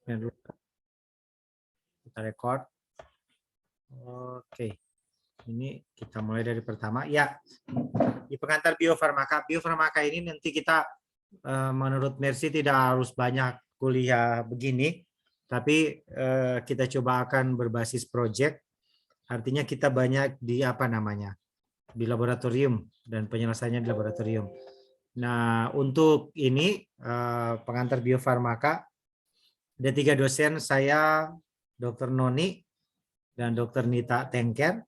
Kita record. Oke. Ini kita mulai dari pertama. Ya, di pengantar biofarmaka. Biofarmaka ini nanti kita menurut Mercy tidak harus banyak kuliah begini, tapi kita coba akan berbasis project. Artinya kita banyak di di laboratorium dan penyelesaiannya di laboratorium. Nah, untuk ini pengantar biofarmaka ada 3 dosen, saya, Dr. Noni, dan Dr. Nita Tengker,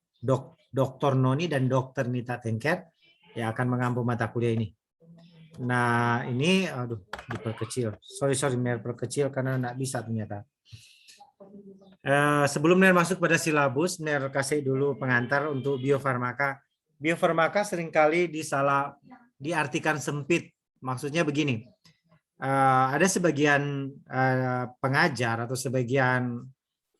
Dr. Noni dan Dr. Nita Tengker yang akan mengampu mata kuliah ini. Nah, ini diperkecil. Sorry, perkecil karena nggak bisa ternyata. Sebelum Ner masuk pada silabus, Ner kasih dulu pengantar untuk biofarmaka. Biofarmaka seringkali diartikan sempit. Maksudnya begini, ada sebagian pengajar atau sebagian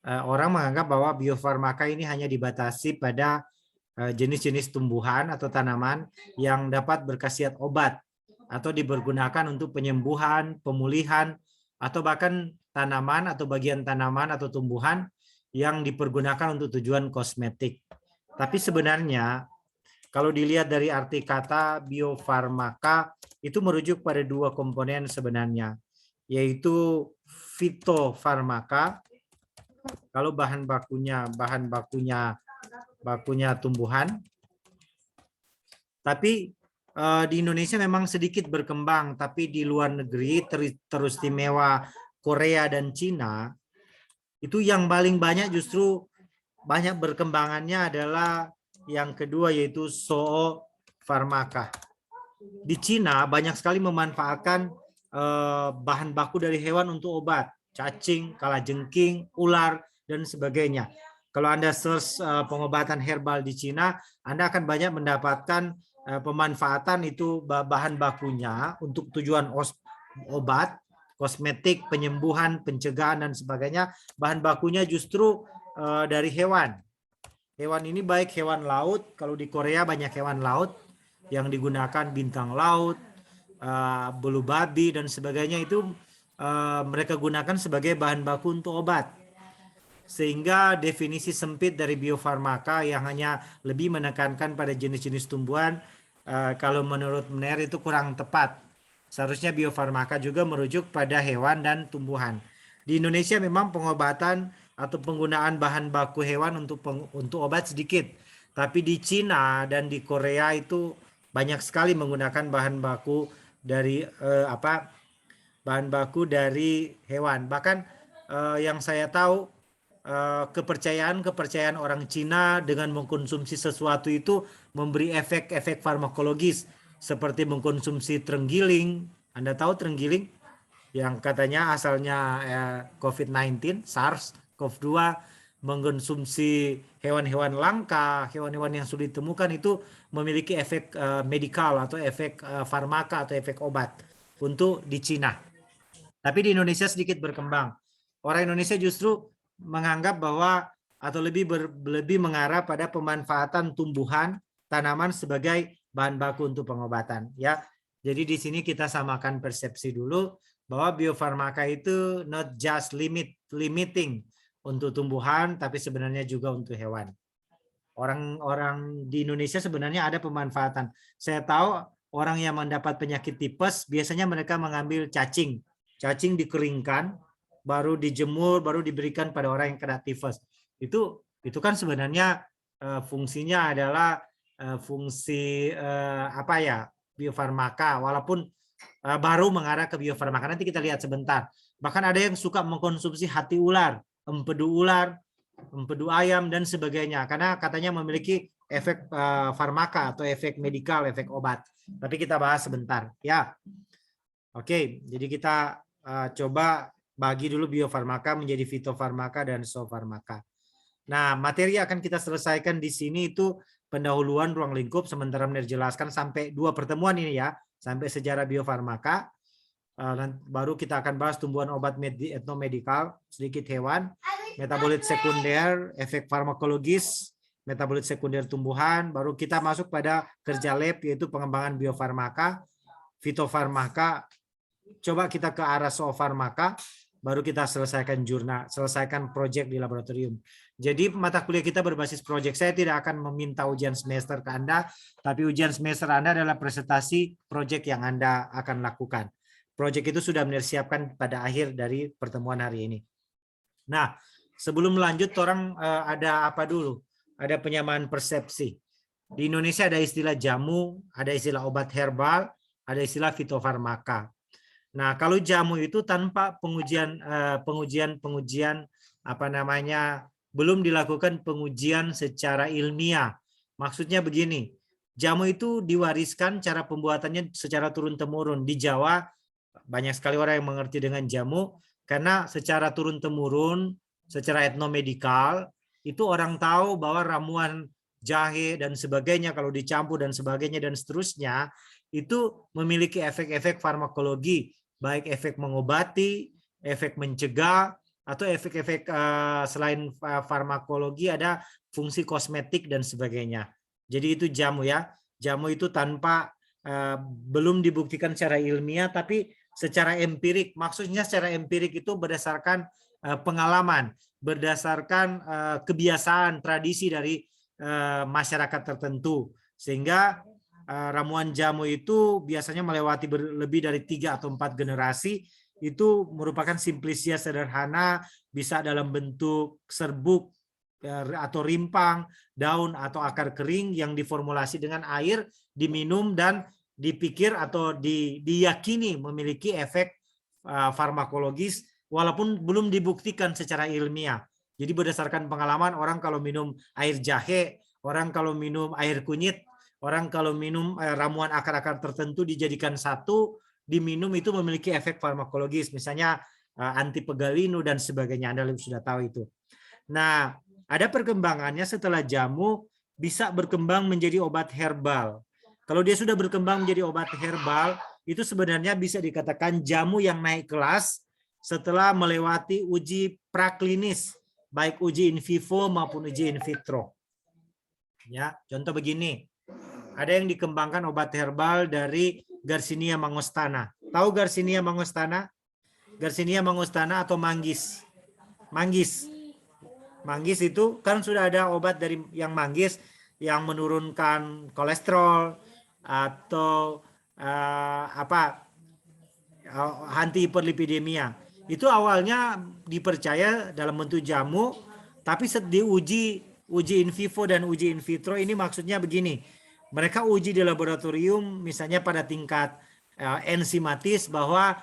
orang menganggap bahwa biofarmaka ini hanya dibatasi pada jenis-jenis tumbuhan atau tanaman yang dapat berkhasiat obat atau dipergunakan untuk penyembuhan, pemulihan, atau bahkan tanaman atau bagian tanaman atau tumbuhan yang dipergunakan untuk tujuan kosmetik. Tapi sebenarnya kalau dilihat dari arti kata biofarmaka itu merujuk pada 2 komponen sebenarnya, yaitu fitofarmaka. Kalau bahan bakunya tumbuhan. Tapi di Indonesia memang sedikit berkembang, tapi di luar negeri terus istimewa Korea dan Cina itu yang paling banyak justru banyak berkembangannya adalah yang kedua yaitu zoofarmaka. Di Cina banyak sekali memanfaatkan bahan baku dari hewan untuk obat, cacing, kalajengking, ular dan sebagainya. Kalau Anda search pengobatan herbal di Cina, Anda akan banyak mendapatkan pemanfaatan itu bahan bakunya untuk tujuan obat, kosmetik, penyembuhan, pencegahan dan sebagainya. Bahan bakunya justru dari hewan. Hewan ini baik hewan laut, kalau di Korea banyak hewan laut yang digunakan, bintang laut, bulu babi dan sebagainya itu mereka gunakan sebagai bahan baku untuk obat. Sehingga definisi sempit dari biofarmaka yang hanya lebih menekankan pada jenis-jenis tumbuhan, kalau menurut Mener itu kurang tepat. Seharusnya biofarmaka juga merujuk pada hewan dan tumbuhan. Di Indonesia memang pengobatan atau penggunaan bahan baku hewan untuk obat sedikit. Tapi di Cina dan di Korea itu banyak sekali menggunakan bahan baku dari bahan baku dari hewan. Bahkan yang saya tahu kepercayaan orang Cina dengan mengkonsumsi sesuatu itu memberi efek-efek farmakologis seperti mengkonsumsi terenggiling. Anda tahu terenggiling yang katanya asalnya COVID-19, SARS-CoV-2, mengkonsumsi hewan-hewan langka, hewan-hewan yang sulit ditemukan itu memiliki efek medikal atau efek farmaka atau efek obat untuk di Cina. Tapi di Indonesia sedikit berkembang. Orang Indonesia justru menganggap bahwa atau lebih mengarah pada pemanfaatan tumbuhan, tanaman sebagai bahan baku untuk pengobatan. Ya, jadi di sini kita samakan persepsi dulu bahwa biofarmaka itu not just limiting untuk tumbuhan, tapi sebenarnya juga untuk hewan. Orang-orang di Indonesia sebenarnya ada pemanfaatan. Saya tahu orang yang mendapat penyakit tipes biasanya mereka mengambil cacing. Cacing dikeringkan, baru dijemur, baru diberikan pada orang yang kena tifus. Itu kan sebenarnya fungsinya adalah fungsi biofarmaka, walaupun baru mengarah ke biofarmaka. Nanti kita lihat sebentar. Bahkan ada yang suka mengkonsumsi hati ular, empedu ayam dan sebagainya, karena katanya memiliki efek farmaka atau efek medikal, efek obat. Tapi kita bahas sebentar, ya. Oke, jadi kita coba bagi dulu biofarmaka menjadi fitofarmaka dan zoofarmaka. Nah, materi akan kita selesaikan di sini itu pendahuluan ruang lingkup, sementara menjelaskan sampai 2 pertemuan ini ya, sampai sejarah biofarmaka. Baru kita akan bahas tumbuhan obat etnomedikal, sedikit hewan, metabolit sekunder, efek farmakologis, metabolit sekunder tumbuhan, baru kita masuk pada kerja lab yaitu pengembangan biofarmaka, fitofarmaka. Coba kita ke arah zoofarmaka. baru kita selesaikan jurnal, selesaikan proyek di laboratorium. Jadi mata kuliah kita berbasis proyek. Saya tidak akan meminta ujian semester ke Anda, tapi ujian semester Anda adalah presentasi proyek yang Anda akan lakukan. Proyek itu sudah disiapkan pada akhir dari pertemuan hari ini. Nah, sebelum lanjut, orang ada apa dulu? Ada penyamaan persepsi. Di Indonesia ada istilah jamu, ada istilah obat herbal, ada istilah fitofarmaka. Nah, kalau jamu itu tanpa pengujian apa namanya, belum dilakukan pengujian secara ilmiah. Maksudnya begini, jamu itu diwariskan cara pembuatannya secara turun-temurun. Di Jawa banyak sekali orang yang mengerti dengan jamu karena secara turun-temurun, secara etnomedikal itu orang tahu bahwa ramuan jahe dan sebagainya kalau dicampur dan sebagainya dan seterusnya itu memiliki efek-efek farmakologi, baik efek mengobati, efek mencegah, atau efek-efek selain farmakologi ada fungsi kosmetik dan sebagainya. Jadi itu jamu ya. Jamu itu tanpa belum dibuktikan secara ilmiah tapi secara empirik. Maksudnya secara empirik itu berdasarkan pengalaman, berdasarkan kebiasaan, tradisi dari masyarakat tertentu. Sehingga ramuan jamu itu biasanya melewati lebih dari 3 atau 4 generasi. Itu merupakan simplisia sederhana, bisa dalam bentuk serbuk atau rimpang, daun atau akar kering yang diformulasi dengan air, diminum dan dipikir atau diyakini memiliki efek farmakologis walaupun belum dibuktikan secara ilmiah. Jadi berdasarkan pengalaman, orang kalau minum air jahe, orang kalau minum air kunyit, orang kalau minum ramuan akar-akar tertentu dijadikan satu, diminum itu memiliki efek farmakologis, misalnya anti pegalinu dan sebagainya. Anda sudah tahu itu. Nah, ada perkembangannya setelah jamu bisa berkembang menjadi obat herbal. Kalau dia sudah berkembang menjadi obat herbal, itu sebenarnya bisa dikatakan jamu yang naik kelas setelah melewati uji praklinis, baik uji in vivo maupun uji in vitro. Ya, contoh begini. Ada yang dikembangkan obat herbal dari Garcinia mangostana. Tahu Garcinia mangostana? Garcinia mangostana atau manggis. Manggis. Manggis itu kan sudah ada obat dari yang manggis yang menurunkan kolesterol atau anti hiperlipidemia. Itu awalnya dipercaya dalam bentuk jamu, tapi diuji in vivo dan uji in vitro ini maksudnya begini. Mereka uji di laboratorium misalnya pada tingkat enzimatis bahwa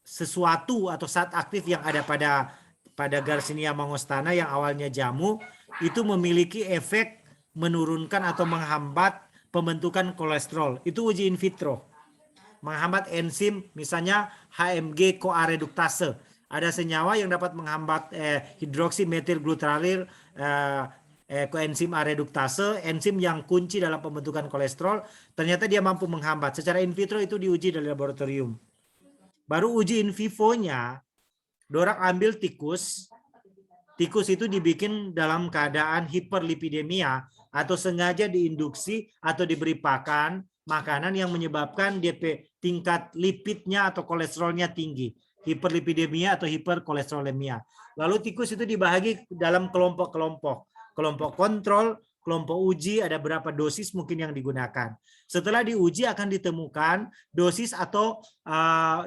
sesuatu atau zat aktif yang ada pada Garcinia mangostana yang awalnya jamu itu memiliki efek menurunkan atau menghambat pembentukan kolesterol. Itu uji in vitro. Menghambat enzim misalnya HMG CoA reduktase. Ada senyawa yang dapat menghambat hidroksimetilglutaril koenzim A reduktase, enzim yang kunci dalam pembentukan kolesterol, ternyata dia mampu menghambat. Secara in vitro itu diuji dari laboratorium. Baru uji in vivo-nya, dorang ambil tikus. Tikus itu dibikin dalam keadaan hiperlipidemia atau sengaja diinduksi atau diberi pakan makanan yang menyebabkan DP tingkat lipidnya atau kolesterolnya tinggi. Hiperlipidemia atau hiperkolesterolemia. Lalu tikus itu dibagi dalam kelompok-kelompok. Kelompok kontrol, kelompok uji, ada berapa dosis mungkin yang digunakan. Setelah diuji akan ditemukan dosis atau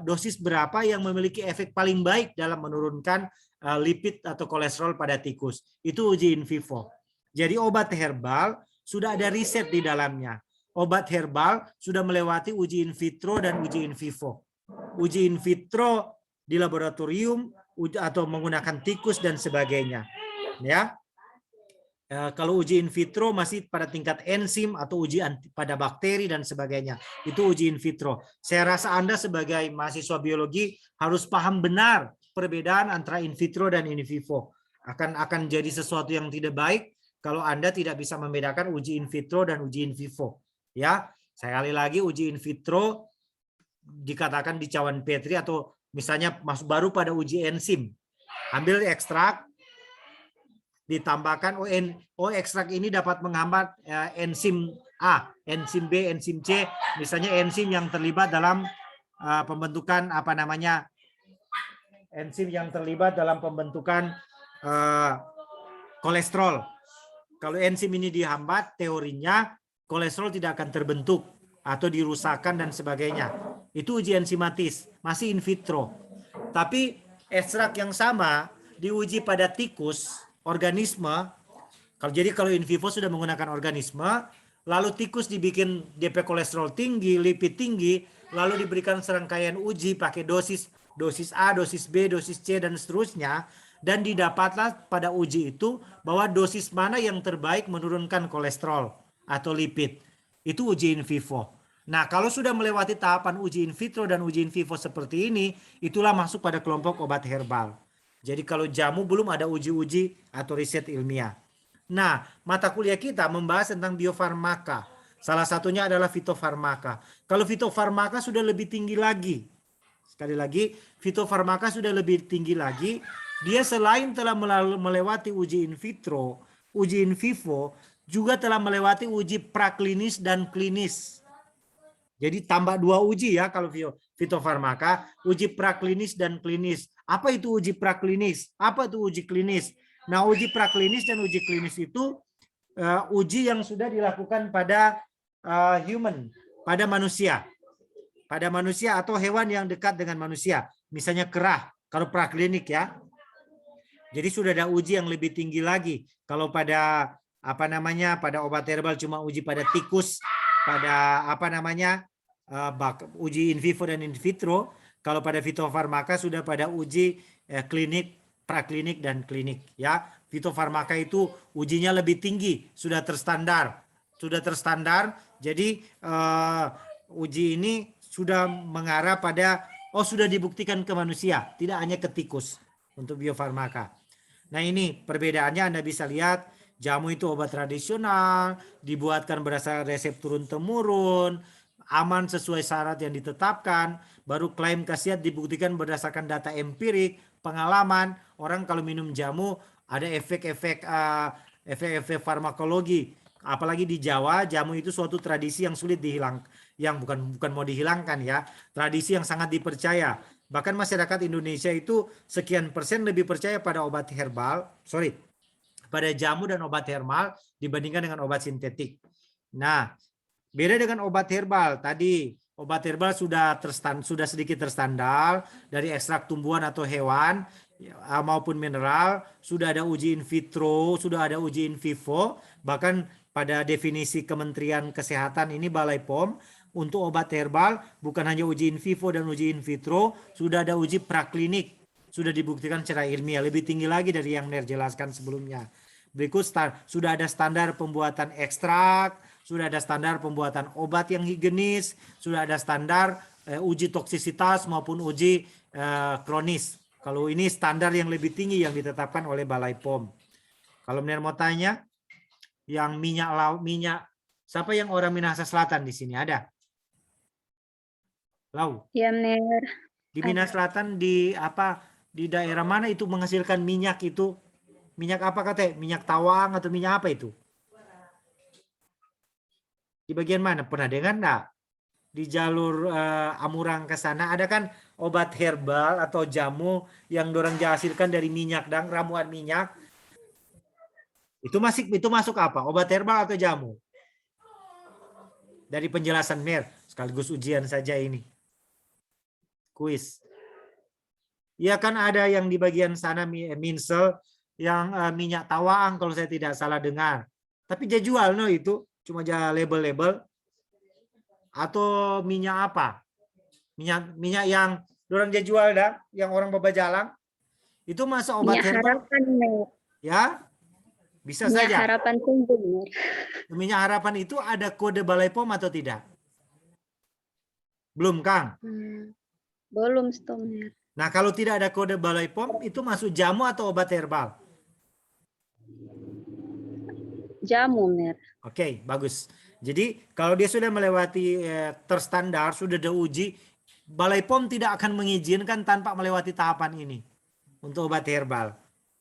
dosis berapa yang memiliki efek paling baik dalam menurunkan lipid atau kolesterol pada tikus. Itu uji in vivo. Jadi obat herbal sudah ada riset di dalamnya. Obat herbal sudah melewati uji in vitro dan uji in vivo. Uji in vitro di laboratorium atau menggunakan tikus dan sebagainya. Ya. Kalau uji in vitro masih pada tingkat enzim atau uji pada bakteri dan sebagainya. Itu uji in vitro. Saya rasa Anda sebagai mahasiswa biologi harus paham benar perbedaan antara in vitro dan in vivo. Akan jadi sesuatu yang tidak baik kalau Anda tidak bisa membedakan uji in vitro dan uji in vivo. Ya, sekali lagi uji in vitro dikatakan di cawan Petri atau misalnya masuk baru pada uji enzim. Ambil ekstrak, ditambahkan ekstrak ini dapat menghambat enzim A, enzim B, enzim C, misalnya enzim yang terlibat dalam pembentukan enzim yang terlibat dalam pembentukan kolesterol. Kalau enzim ini dihambat, teorinya kolesterol tidak akan terbentuk atau dirusakkan dan sebagainya. Itu uji enzimatis, masih in vitro. Tapi ekstrak yang sama diuji pada tikus, organisme. Kalau in vivo sudah menggunakan organisme, lalu tikus dibikin DP kolesterol tinggi, lipid tinggi, lalu diberikan serangkaian uji pakai dosis A, dosis B, dosis C, dan seterusnya. Dan didapatlah pada uji itu bahwa dosis mana yang terbaik menurunkan kolesterol atau lipid. Itu uji in vivo. Nah, kalau sudah melewati tahapan uji in vitro dan uji in vivo seperti ini, itulah masuk pada kelompok obat herbal. Jadi kalau jamu belum ada uji-uji atau riset ilmiah. Nah, mata kuliah kita membahas tentang biofarmaka. Salah satunya adalah fitofarmaka. Kalau fitofarmaka sudah lebih tinggi lagi. Sekali lagi, fitofarmaka sudah lebih tinggi lagi. Dia selain telah melewati uji in vitro, uji in vivo, juga telah melewati uji praklinis dan klinis. Jadi tambah 2 uji ya kalau fitofarmaka, uji praklinis dan klinis. Apa itu uji praklinis? Apa itu uji klinis? Nah, uji praklinis dan uji klinis itu uji yang sudah dilakukan pada human, pada manusia. Pada manusia atau hewan yang dekat dengan manusia. Misalnya kerah, kalau praklinik ya. Jadi sudah ada uji yang lebih tinggi lagi. Kalau pada pada obat herbal cuma uji pada tikus, pada uji in vivo dan in vitro. Kalau pada fitofarmaka sudah pada uji klinik, praklinik dan klinik ya. Fitofarmaka itu ujinya lebih tinggi, sudah terstandar. Jadi uji ini sudah mengarah pada sudah dibuktikan ke manusia, tidak hanya ke tikus untuk biofarmaka. Nah, ini perbedaannya Anda bisa lihat. Jamu itu obat tradisional, dibuatkan berdasarkan resep turun-temurun, aman sesuai syarat yang ditetapkan, baru klaim khasiat dibuktikan berdasarkan data empirik, pengalaman. Orang kalau minum jamu ada efek-efek farmakologi. Apalagi di Jawa, jamu itu suatu tradisi yang sulit dihilangkan, yang bukan mau dihilangkan ya, tradisi yang sangat dipercaya. Bahkan masyarakat Indonesia itu sekian persen lebih percaya pada pada jamu dan obat herbal dibandingkan dengan obat sintetik. Nah, beda dengan obat herbal. Tadi obat herbal sudah sedikit terstandar dari ekstrak tumbuhan atau hewan maupun mineral, sudah ada uji in vitro, sudah ada uji in vivo, bahkan pada definisi Kementerian Kesehatan ini Balai POM, untuk obat herbal bukan hanya uji in vivo dan uji in vitro, sudah ada uji praklinik, sudah dibuktikan secara ilmiah, lebih tinggi lagi dari yang Ner jelaskan sebelumnya. Berikut sudah ada standar pembuatan ekstrak, sudah ada standar pembuatan obat yang higienis, sudah ada standar uji toksisitas maupun uji kronis. Kalau ini standar yang lebih tinggi yang ditetapkan oleh Balai POM. Kalau Ner mau tanya, yang minyak, siapa yang orang Minahasa Selatan di sini ada? Lau. Ya, Ner. Di Minahasa Selatan di daerah mana itu menghasilkan minyak itu? Minyak apa kata? Minyak tawang atau minyak apa itu? Di bagian mana? Pernah dengar enggak? Di jalur Amurang ke sana ada kan obat herbal atau jamu yang dorang hasilkan dari minyak dan ramuan minyak. Itu masuk apa? Obat herbal atau jamu? Dari penjelasan Mer, sekaligus ujian saja ini. Kuis. Ya kan ada yang di bagian sana minsel yang minyak tawang kalau saya tidak salah dengar. Tapi dia jual itu cuma aja label-label. Atau minyak apa? Minyak yang orang dia jual dah, yang orang babajalang. Itu masa obat minyak herbal? Harapan, ya, bisa minyak saja. Harapan tumbuh. Minyak Harapan itu ada kode Balai POM atau tidak? Belum, Kang? Belum, Stomer. Nah, kalau tidak ada kode Balai POM, itu masuk jamu atau obat herbal? Jamu, Mer. Oke, bagus. Jadi, kalau dia sudah melewati terstandar, sudah diuji, Balai POM tidak akan mengizinkan tanpa melewati tahapan ini untuk obat herbal.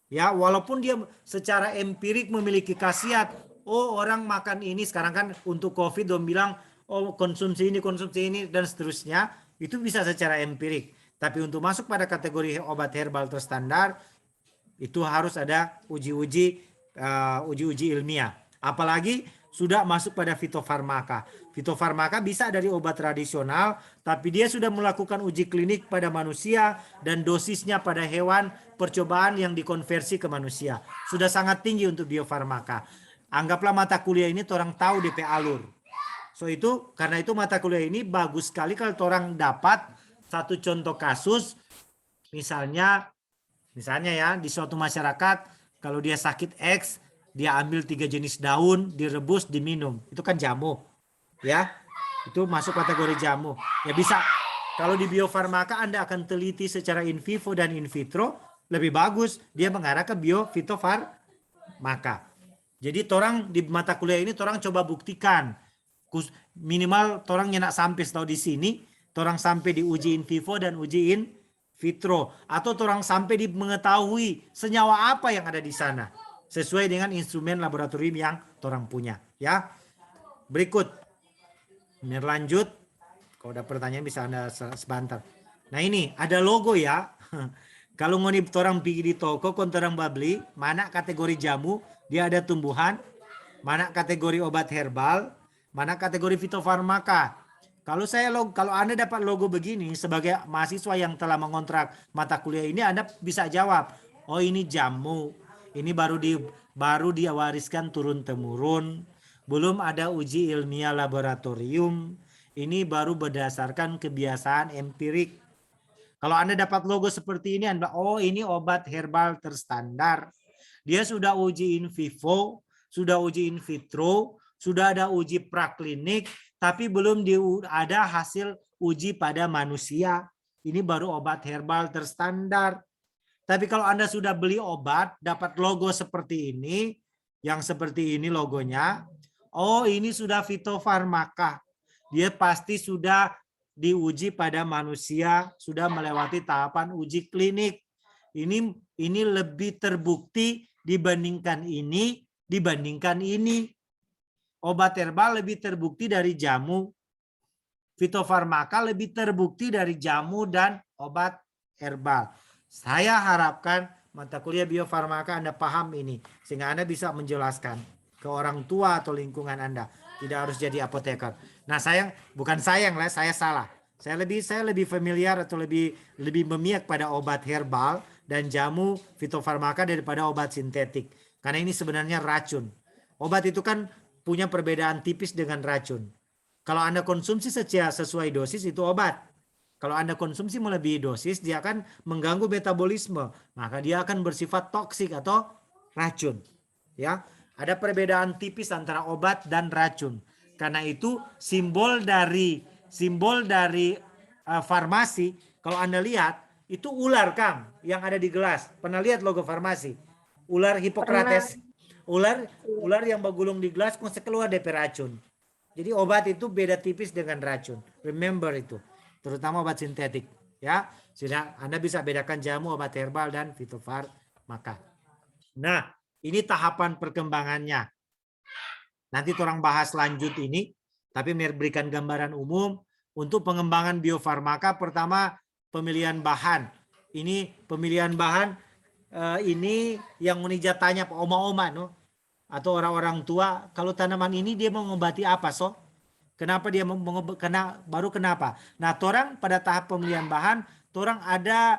Ya, walaupun dia secara empirik memiliki khasiat, orang makan ini sekarang kan untuk COVID dong bilang, konsumsi ini dan seterusnya, itu bisa secara empirik. Tapi untuk masuk pada kategori obat herbal terstandar itu harus ada uji-uji ilmiah. Apalagi sudah masuk pada fitofarmaka. Fitofarmaka bisa dari obat tradisional, tapi dia sudah melakukan uji klinik pada manusia dan dosisnya pada hewan, percobaan yang dikonversi ke manusia. Sudah sangat tinggi untuk biofarmaka. Anggaplah mata kuliah ini orang tahu DP alur. So itu karena itu mata kuliah ini bagus sekali kalau orang dapat satu contoh kasus, misalnya ya di suatu masyarakat kalau dia sakit X, dia ambil 3 jenis daun, direbus, diminum. Itu kan jamu. Ya. Itu masuk kategori jamu. Ya bisa. Kalau di biofarmaka Anda akan teliti secara in vivo dan in vitro, lebih bagus dia mengarah ke biofitofarmaka. Jadi orang di mata kuliah ini orang coba buktikan minimal orang nyenak sampai tahu di sini, orang sampai di uji in vivo dan uji in vitro, atau orang sampai di mengetahui senyawa apa yang ada di sana sesuai dengan instrumen laboratorium yang orang punya, ya. Berikut, ini lanjut. Kalau ada pertanyaan bisa Anda sebentar. Nah ini ada logo ya. Kalau ngoni orang pergi di toko, orang beli mana kategori jamu, dia ada tumbuhan, mana kategori obat herbal, mana kategori fitofarmaka. Kalau Anda dapat logo begini sebagai mahasiswa yang telah mengontrak mata kuliah ini, Anda bisa jawab, oh ini jamu, ini baru diwariskan turun temurun, belum ada uji ilmiah laboratorium, ini baru berdasarkan kebiasaan empirik. Kalau Anda dapat logo seperti ini, Anda oh ini obat herbal terstandar. Dia sudah uji in vivo, sudah uji in vitro, sudah ada uji praklinik, tapi belum ada hasil uji pada manusia. Ini baru obat herbal terstandar. Tapi kalau Anda sudah beli obat, dapat logo seperti ini, yang seperti ini logonya, oh ini sudah fitofarmaka. Dia pasti sudah diuji pada manusia, sudah melewati tahapan uji klinik. Ini lebih terbukti dibandingkan ini. Obat herbal lebih terbukti dari jamu. Fitofarmaka lebih terbukti dari jamu dan obat herbal. Saya harapkan mata kuliah biofarmaka Anda paham ini. Sehingga Anda bisa menjelaskan ke orang tua atau lingkungan Anda. Tidak harus jadi apoteker. Nah saya salah. Saya lebih familiar atau lebih memihak pada obat herbal dan jamu fitofarmaka daripada obat sintetik. Karena ini sebenarnya racun. Obat itu kan punya perbedaan tipis dengan racun. Kalau Anda konsumsi sesuai dosis itu obat. Kalau Anda konsumsi melebihi dosis, dia akan mengganggu metabolisme. Maka dia akan bersifat toksik atau racun. Ya, ada perbedaan tipis antara obat dan racun. Karena itu simbol dari farmasi, kalau Anda lihat, itu ular Kang yang ada di gelas. Pernah lihat logo farmasi? Ular Hippocrates. Ular yang bergulung di gelas kok keluar DP racun. Jadi obat itu beda tipis dengan racun. Remember itu. Terutama obat sintetik, ya. Sudah Anda bisa bedakan jamu, obat herbal dan fitofarmaka. Nah, ini tahapan perkembangannya. Nanti orang bahas lanjut ini, tapi berikan gambaran umum untuk pengembangan biofarmaka. Pertama, pemilihan bahan. Ini pemilihan bahan ini yang menija tanya Pak oma-oma no, atau orang-orang tua, kalau tanaman ini dia mengobati apa so? Kenapa dia kenapa? Nah, torang pada tahap pemilihan bahan, torang ada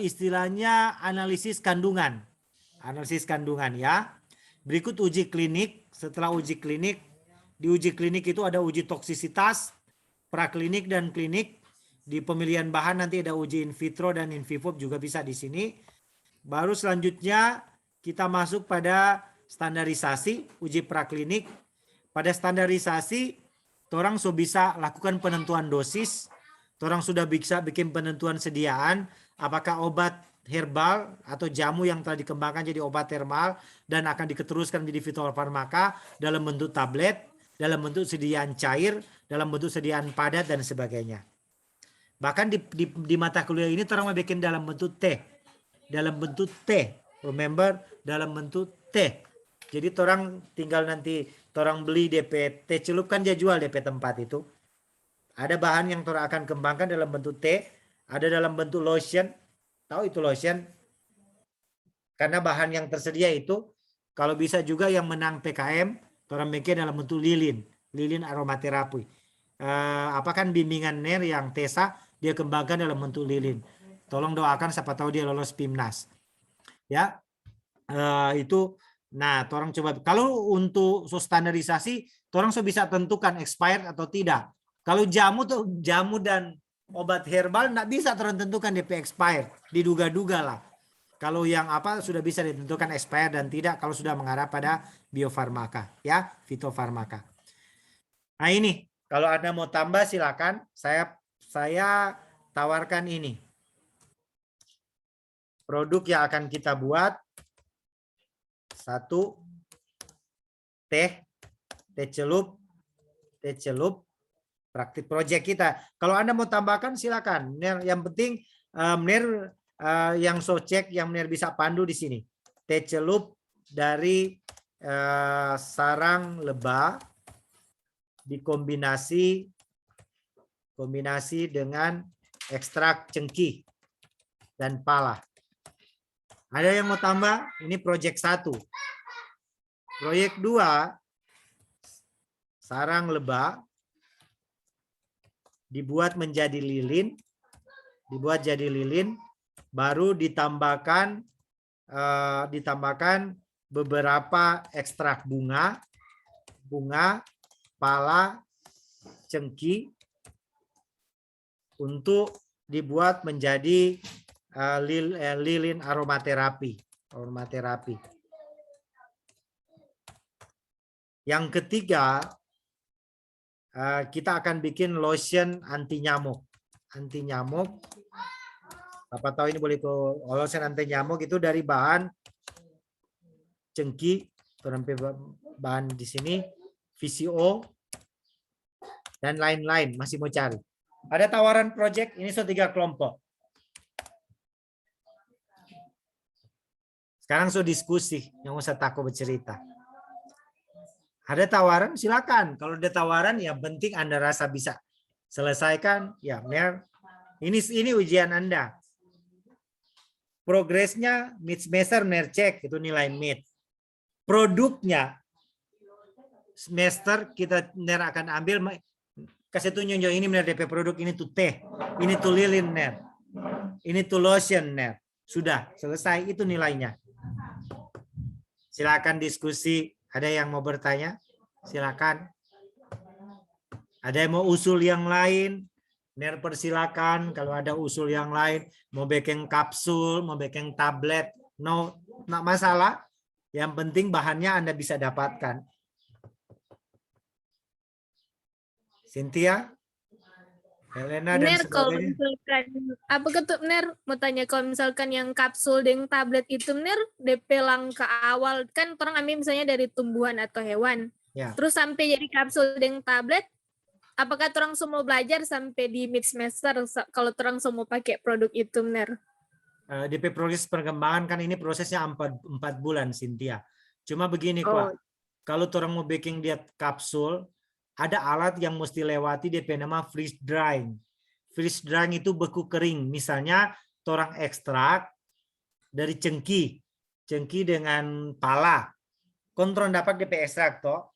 istilahnya analisis kandungan. Analisis kandungan ya. Berikut uji klinik. Setelah uji klinik, di uji klinik itu ada uji toksisitas, praklinik dan klinik. Di pemilihan bahan nanti ada uji in vitro dan in vivo juga bisa di sini. Baru selanjutnya kita masuk pada standarisasi, uji praklinik. Pada standarisasi, orang sudah bisa lakukan penentuan dosis. Orang sudah bisa bikin penentuan sediaan. Apakah obat herbal atau jamu yang telah dikembangkan jadi obat herbal dan akan diketeruskan menjadi fitofarmaka dalam bentuk tablet, dalam bentuk sediaan cair, dalam bentuk sediaan padat dan sebagainya. Bahkan di mata kuliah ini orang mau bikin dalam bentuk teh. Dalam bentuk teh. Remember, dalam bentuk teh. Jadi orang tinggal nanti orang beli DP teh celup kan dia jual DP tempat itu. Ada bahan yang orang akan kembangkan dalam bentuk teh, ada dalam bentuk lotion. Tahu itu lotion? Karena bahan yang tersedia itu, kalau bisa juga yang menang PKM, orang bikin dalam bentuk lilin aromaterapi. Apa kan bimbingan NER yang TESA, dia kembangkan dalam bentuk lilin. Tolong doakan siapa tahu dia lolos PIMNAS. Ya, itu. Nah, orang coba. Kalau untuk standarisasi, orang bisa tentukan expired atau tidak. Kalau jamu dan obat herbal nggak bisa orang tentukan DP expired, diduga-duga lah. Kalau yang apa sudah bisa ditentukan expired dan tidak kalau sudah mengarah pada biofarmaka, ya, fitofarmaka. Nah ini, kalau Anda mau tambah silakan. Saya tawarkan ini. Produk yang akan kita buat. 1 teh celup, praktik project kita. Kalau Anda mau tambahkan silakan. Yang penting yang cek, yang bisa pandu di sini. Teh celup dari sarang lebah dikombinasi dengan ekstrak cengkih dan pala. Ada yang mau tambah? Ini project 1. Proyek 2, sarang lebah dibuat menjadi lilin, baru ditambahkan beberapa ekstrak bunga, pala, cengkih untuk dibuat menjadi lilin aromaterapi. Yang ketiga, kita akan bikin lotion anti nyamuk. Apa tahu ini boleh ke lotion anti nyamuk itu dari bahan cengkih, bahan di sini, VCO dan lain-lain. Masih mau cari. Ada tawaran project ini 3 kelompok. Sekarang diskusi, yang usah takut bercerita. Ada tawaran, silakan. Kalau ada tawaran, yang penting Anda rasa bisa selesaikan. Ya, ini ujian Anda. Progresnya mid semester cek, itu nilai mid. Produknya semester kita akan ambil, kasih tunjuk ini DP produk, ini tuh teh, ini tuh lilin ini tuh lotion Sudah selesai, itu nilainya. Silakan diskusi. Ada yang mau bertanya? Silakan. Ada yang mau usul yang lain? Persilakan. Kalau ada usul yang lain, mau bikin kapsul, mau bikin tablet, no, nggak masalah. Yang penting bahannya Anda bisa dapatkan. Cynthia, Helena dan Kalau sebagainya. misalkan apa ketuk mau tanya, kalau misalkan yang kapsul dengan tablet itu DP langkah awal kan orang ambil misalnya dari tumbuhan atau hewan, Ya. terus sampai jadi kapsul dengan tablet, apakah orang semua belajar sampai di mid semester kalau orang semua pakai produk itu DP proses perkembangan kan ini prosesnya 4 bulan, Cynthia. Cuma begini kok, kalau orang mau baking dia kapsul, ada alat yang mesti lewati DP nama freeze drying. Freeze drying itu beku kering. Misalnya orang ekstrak dari cengkih dengan pala. Kontrol dapat DP ekstrak toh.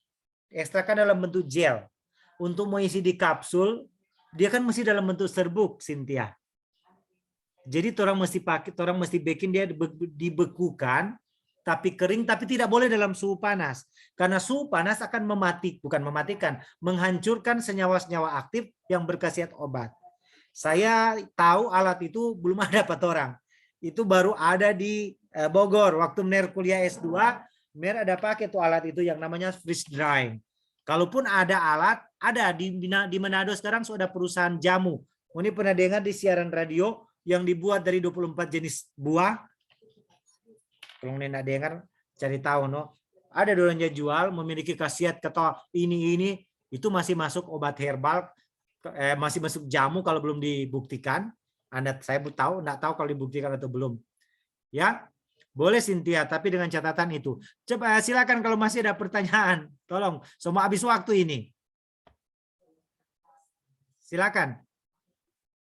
Ekstrak kan dalam bentuk gel. Untuk mau isi di kapsul, dia kan mesti dalam bentuk serbuk, Cynthia. Jadi orang mesti baking dia dibekukan, tapi kering, tapi tidak boleh dalam suhu panas. Karena suhu panas akan menghancurkan senyawa-senyawa aktif yang berkhasiat obat. Saya tahu alat itu belum ada dapat orang. Itu baru ada di Bogor. Waktu kuliah S2, ada pakai tuh alat itu yang namanya freeze drying. Kalaupun ada alat, ada di Manado sekarang sudah perusahaan jamu. Ini pernah dengar di siaran radio yang dibuat dari 24 jenis buah. Kalau nenek dengar, cari tahu no. Ada dorongnya jual, memiliki khasiat kata ini itu masih masuk obat herbal, masih masuk jamu kalau belum dibuktikan. Saya enggak tahu kalau dibuktikan atau belum. Ya, boleh Cynthia, tapi dengan catatan itu. Coba silakan kalau masih ada pertanyaan. Tolong, semua habis waktu ini. Silakan.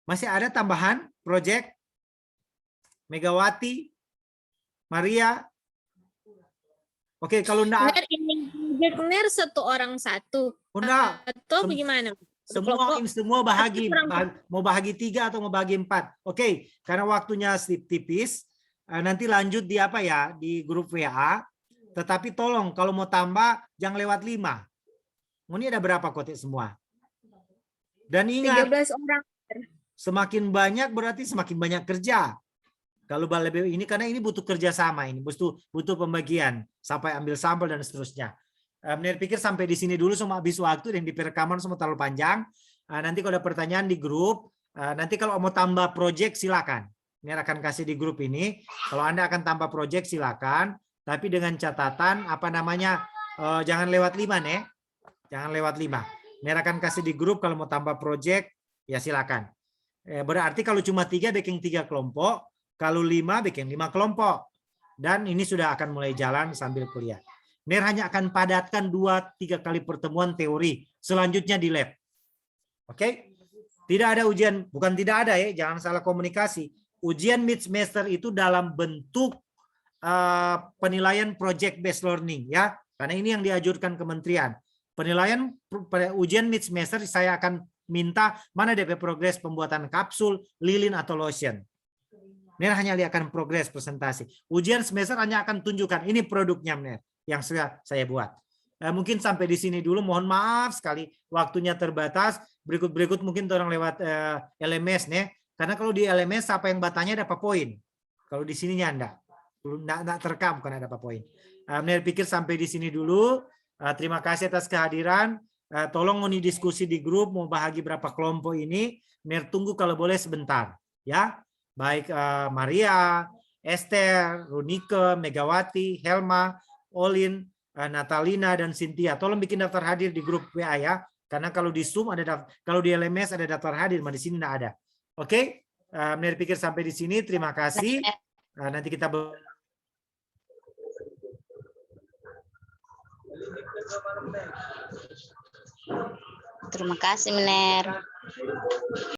Masih ada tambahan? project? Megawati, Maria. Oke, kalau enggak, Ner ini project Ner satu orang satu. enggak, Atau Sem- bagaimana? semua mau bahagi 3 atau mau bahagi 4. Oke, karena waktunya tipis, nanti lanjut di apa ya, di grup WA. Tetapi tolong kalau mau tambah jangan lewat 5. Ini ada berapa kotek semua? Dan ingat, 13 orang. semakin banyak berarti semakin banyak kerja. Kalau lebih ini karena ini butuh kerjasama, ini butuh pembagian sampai ambil sampel dan seterusnya. Menir pikir sampai di sini dulu, semua habis waktu dan di perekaman semua terlalu panjang. Nanti kalau ada pertanyaan di grup, nanti kalau mau tambah project silakan. Menir akan kasih di grup ini. Kalau Anda akan tambah project silakan, tapi dengan catatan apa namanya, jangan lewat 5 nih. Jangan lewat 5. Menir akan kasih di grup kalau mau tambah project ya silakan. Berarti kalau cuma 3 bikin 3 kelompok, kalau 5 bikin 5 kelompok. Dan ini sudah akan mulai jalan sambil kuliah. NER hanya akan padatkan 2-3 kali pertemuan teori. Selanjutnya di lab. Oke? Tidak ada ujian, bukan tidak ada ya, jangan salah komunikasi. Ujian mid semester itu dalam bentuk penilaian project based learning ya. Karena ini yang dianjurkan kementerian. Penilaian ujian mid semester saya akan minta mana DP progres pembuatan kapsul, lilin atau lotion. NER hanya lihatkan progres presentasi. Ujian semester hanya akan tunjukkan ini produknya NER yang saya buat. Mungkin sampai di sini dulu. Mohon maaf sekali waktunya terbatas. Berikut mungkin orang lewat LMS nih. Karena kalau di LMS apa yang bertanya dapat poin. Kalau di sininya enggak terekam karena dapat poin. NER pikir sampai di sini dulu. Terima kasih atas kehadiran. Tolong mau diskusi di grup mau bahagi berapa kelompok ini. NER tunggu kalau boleh sebentar ya. Baik Maria, Esther, Runike, Megawati, Helma, Olin, Natalina dan Cynthia. Tolong bikin daftar hadir di grup WA ya. Karena kalau di Zoom ada kalau di LMS ada daftar hadir, di sini enggak ada. Oke? Menir pikir sampai di sini. Terima kasih. Nanti kita Terima kasih, Mener.